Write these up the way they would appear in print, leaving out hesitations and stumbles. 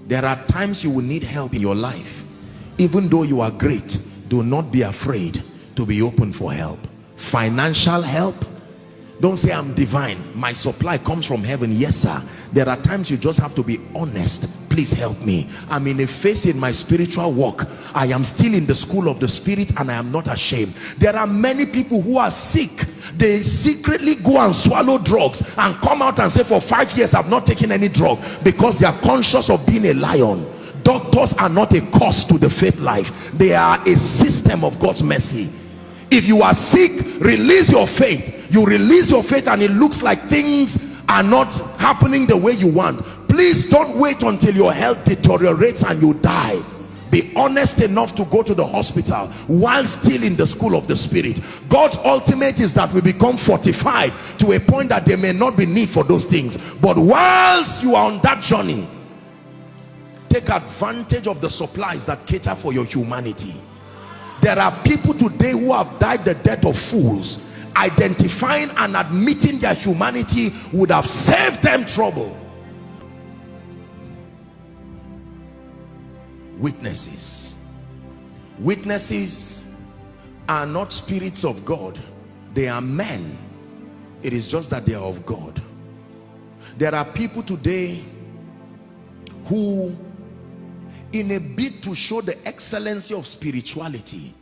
There are times you will need help in your life. Even though you are great, do not be afraid to be open for help. Financial help. Don't say I'm divine, my supply comes from heaven. Yes sir, there are times you just have to be honest. Please help me. I'm in a phase in my spiritual walk. I am still in the school of the spirit and I am not ashamed. There are many people who are sick. They secretly go and swallow drugs and come out and say, for 5 years I've not taken any drug, because they are conscious of being a lion. Doctors are not a cost to the faith life. They are a system of God's mercy. If you are sick, release your faith. You release your faith and it looks like things are not happening the way you want. Please don't wait until your health deteriorates and you die. Be honest enough to go to the hospital while still in the school of the spirit. God's ultimate is that we become fortified to a point that there may not be need for those things. But whilst you are on that journey, take advantage of the supplies that cater for your humanity. There are people today who have died the death of fools. Identifying and admitting their humanity would have saved them trouble. Witnesses. Witnesses are not spirits of God. They are men. It is just that they are of God. There are people today who, in a bid to show the excellency of spirituality,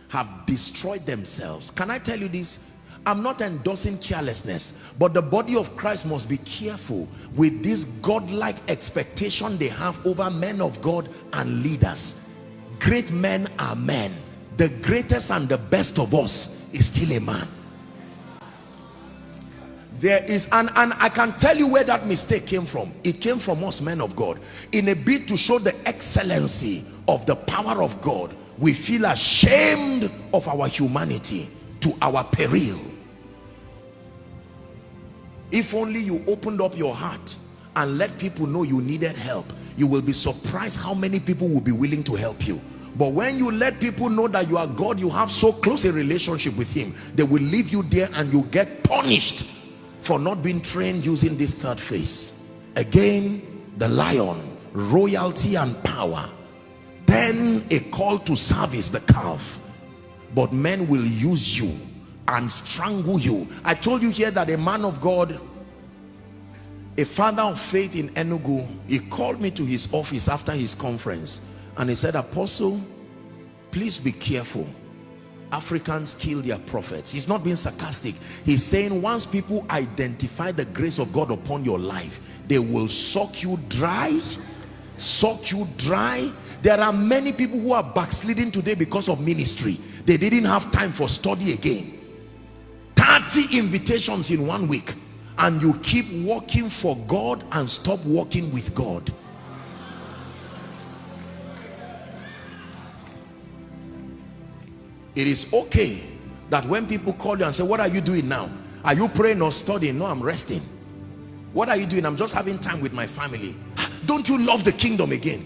have destroyed themselves. Can I tell you this? I'm not endorsing carelessness, but the body of Christ must be careful with this godlike expectation they have over men of God and leaders. Great men are men. The greatest and the best of us is still a man. There is, and I can tell you where that mistake came from. It came from us men of God. In a bid to show the excellency of the power of God, we feel ashamed of our humanity to our peril. If only you opened up your heart and let people know you needed help, you will be surprised how many people will be willing to help you. But when you let people know that you are God, you have so close a relationship with him, they will leave you there and you get punished for not being trained using this third phase. Again, the lion, royalty and power. Then a call to service, the calf. But men will use you and strangle you. I told you here that a man of God, a father of faith in Enugu, he called me to his office after his conference and he said, Apostle, please be careful. Africans kill their prophets. He's not being sarcastic. He's saying once people identify the grace of God upon your life, they will suck you dry. Suck you dry. There are many people who are backsliding today because of ministry. They didn't have time for study again. 30 invitations in 1 week, and you keep working for God and stop working with God. It is okay that when people call you and say, what are you doing now? Are you praying or studying? No, I'm resting. What are you doing? I'm just having time with my family. Don't you love the kingdom again?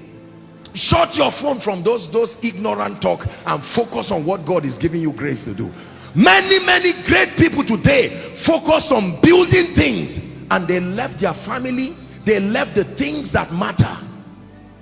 Shut your phone from those ignorant talk and focus on what God is giving you grace to do. Many great people today focused on building things and they left their family. They left the things that matter.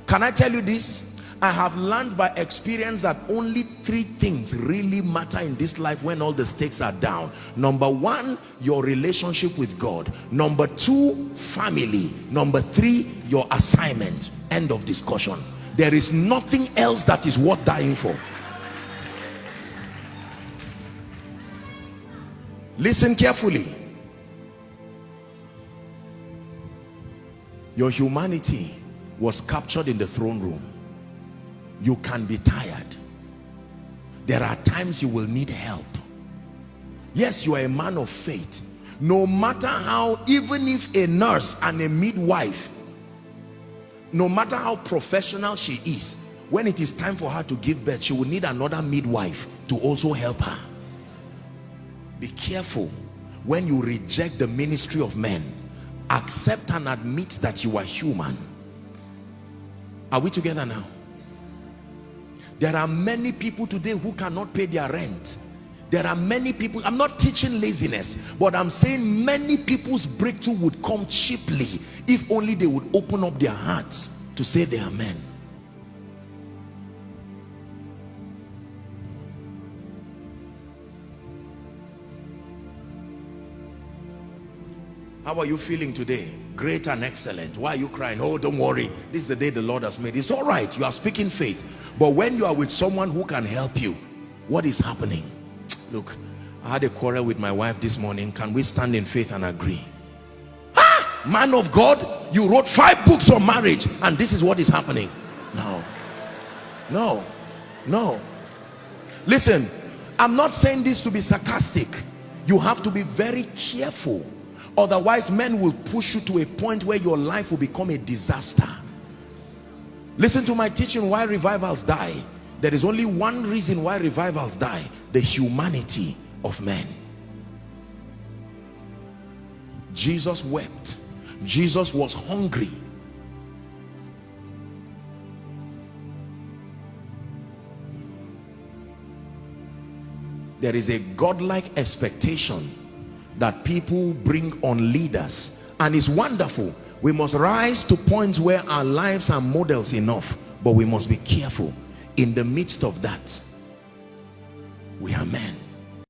Can I tell you this? I have learned by experience that only 3 things really matter in this life when all the stakes are down. Number 1, your relationship with God. Number 2, family. Number 3, your assignment. End of discussion. There is nothing else that is worth dying for. Listen carefully. Your humanity was captured in the throne room. You can be tired. There are times you will need help. Yes, you are a man of faith. No matter how, even if a nurse and a midwife, no matter how professional she is, when it is time for her to give birth, she will need another midwife to also help her. Be careful when you reject the ministry of men. Accept and admit that you are human. Are we together now? There are many people today who cannot pay their rent. There are many people, I'm not teaching laziness, but I'm saying many people's breakthrough would come cheaply if only they would open up their hearts to say they are men. How are you feeling today? Great and excellent. Why are you crying? Oh, don't worry. This is the day the Lord has made. It's all right. You are speaking faith. But when you are with someone who can help you, what is happening? Look, I had a quarrel with my wife this morning. Can we stand in faith and agree? Ah, man of God, you wrote 5 books on marriage and this is what is happening. No, no, no. Listen, I'm not saying this to be sarcastic. You have to be very careful. Otherwise, men will push you to a point where your life will become a disaster. Listen to my teaching, why revivals die. There is only one reason why revivals die: the humanity of men. Jesus wept. Jesus was hungry. There is a godlike expectation that people bring on leaders, and it's wonderful. We must rise to points where our lives are models enough, but we must be careful. In the midst of that, we are men.